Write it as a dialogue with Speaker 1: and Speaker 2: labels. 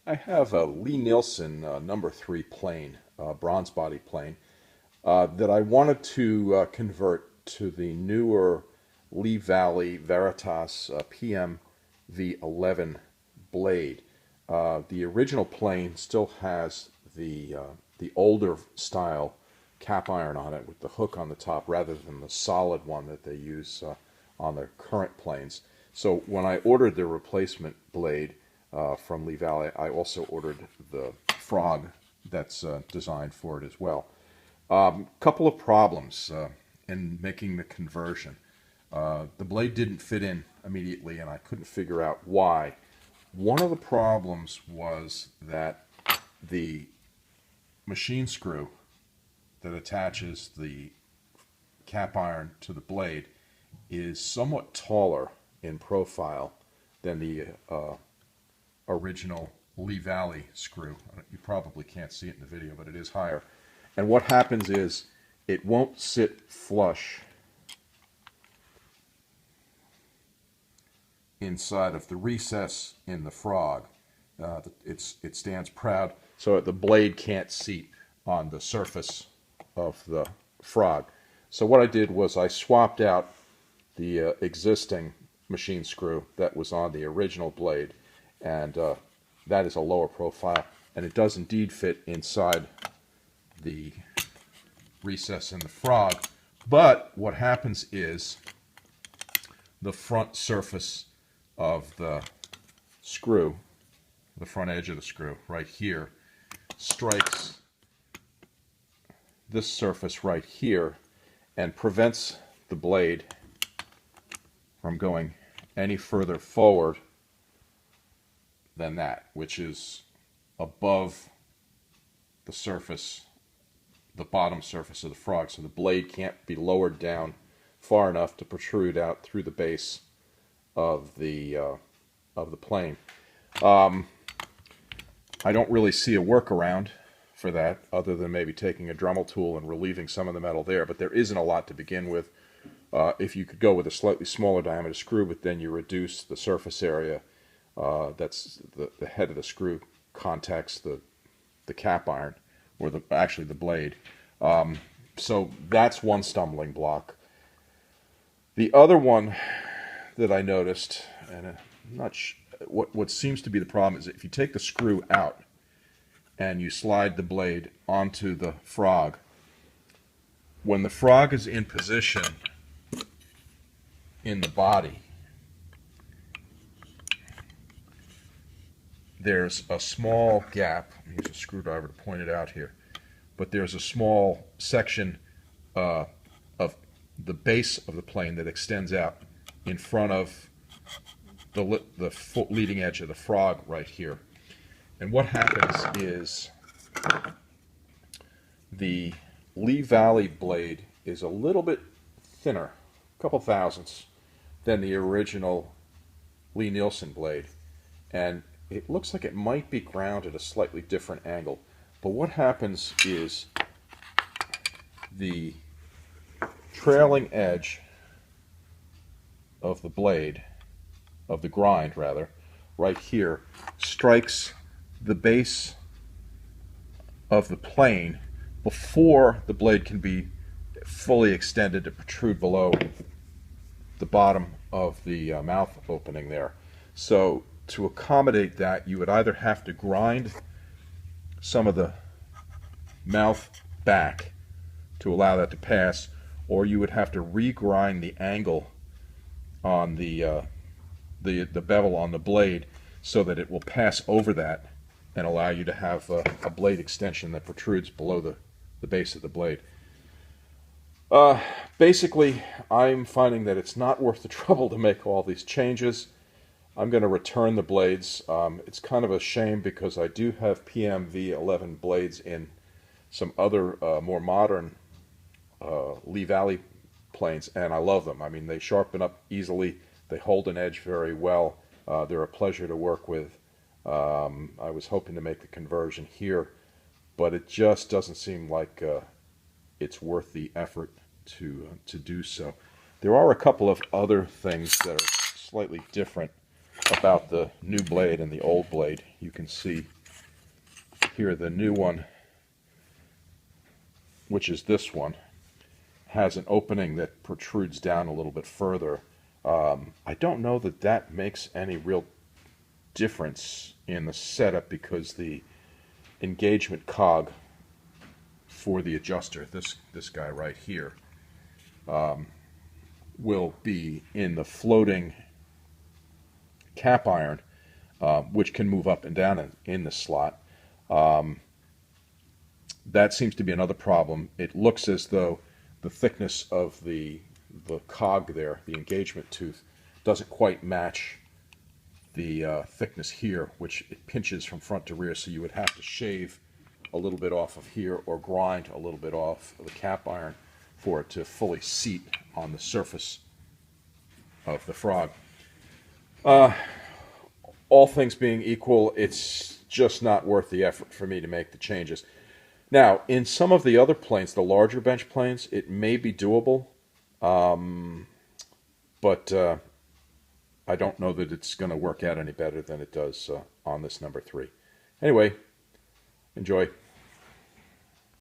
Speaker 1: I have a Lie-Nielsen number 3 plane, bronze body plane, that I wanted to convert to the newer Lee Valley Veritas PM-V11 blade. The original plane still has the older style cap iron on it with the hook on the top rather than the solid one that they use on their current planes. So when I ordered the replacement blade from Lee Valley, I also ordered the frog that's designed for it as well. Couple of problems in making the conversion. The blade didn't fit in immediately, and I couldn't figure out why. One of the problems was that the machine screw that attaches the cap iron to the blade is somewhat taller in profile than the original Lee Valley screw. You probably can't see it in the video, but it is higher. And what happens is it won't sit flush inside of the recess in the frog. It stands proud, so the blade can't seat on the surface of the frog. So what I did was I swapped out the existing machine screw that was on the original blade, and that is a lower profile, and it does indeed fit inside the recess in the frog. But what happens is the front surface of the screw, the front edge of the screw right here, strikes this surface right here and prevents the blade from going any further forward than that, which is above the surface, the bottom surface of the frog. So the blade can't be lowered down far enough to protrude out through the base of the plane. I don't really see a workaround for that other than maybe taking a Dremel tool and relieving some of the metal there, but there isn't a lot to begin with. If you could go with a slightly smaller diameter screw, but then you reduce the surface area that's the head of the screw contacts the cap iron, or actually the blade. So that's one stumbling block. The other one that I noticed, and I'm not what seems to be the problem, is if you take the screw out and you slide the blade onto the frog, when the frog is in position in the body, there's a small gap. I'll use a screwdriver to point it out here, but there's a small section of the base of the plane that extends out in front of the leading edge of the frog right here. And what happens is the Lee Valley blade is a little bit thinner, a couple thousandths, than the original Lie-Nielsen blade. And it looks like it might be ground at a slightly different angle. But what happens is the trailing edge of the blade, of the grind rather, right here, strikes the base of the plane before the blade can be fully extended to protrude below the bottom of the mouth opening there. So to accommodate that, you would either have to grind some of the mouth back to allow that to pass, or you would have to regrind the angle on the bevel on the blade so that it will pass over that and allow you to have a blade extension that protrudes below the base of the blade. Basically, I'm finding that it's not worth the trouble to make all these changes. I'm going to return the blades. It's kind of a shame because I do have PM-V11 blades in some other more modern Lee Valley planes, and I love them. I mean, they sharpen up easily, they hold an edge very well, they're a pleasure to work with. I was hoping to make the conversion here, but it just doesn't seem like it's worth the effort to do so. There are a couple of other things that are slightly different about the new blade and the old blade. You can see here the new one, which is this one, has an opening that protrudes down a little bit further. I don't know that that makes any real difference in the setup because the engagement cog for the adjuster, this guy right here, will be in the floating cap iron, which can move up and down in the slot. That seems to be another problem. It looks as though the thickness of the cog there, the engagement tooth, doesn't quite match the thickness here, which it pinches from front to rear, so you would have to shave a little bit off of here or grind a little bit off of the cap iron for it to fully seat on the surface of the frog. All things being equal, it's just not worth the effort for me to make the changes. Now, in some of the other planes, the larger bench planes, it may be doable, but I don't know that it's going to work out any better than it does on this number 3. Anyway, enjoy.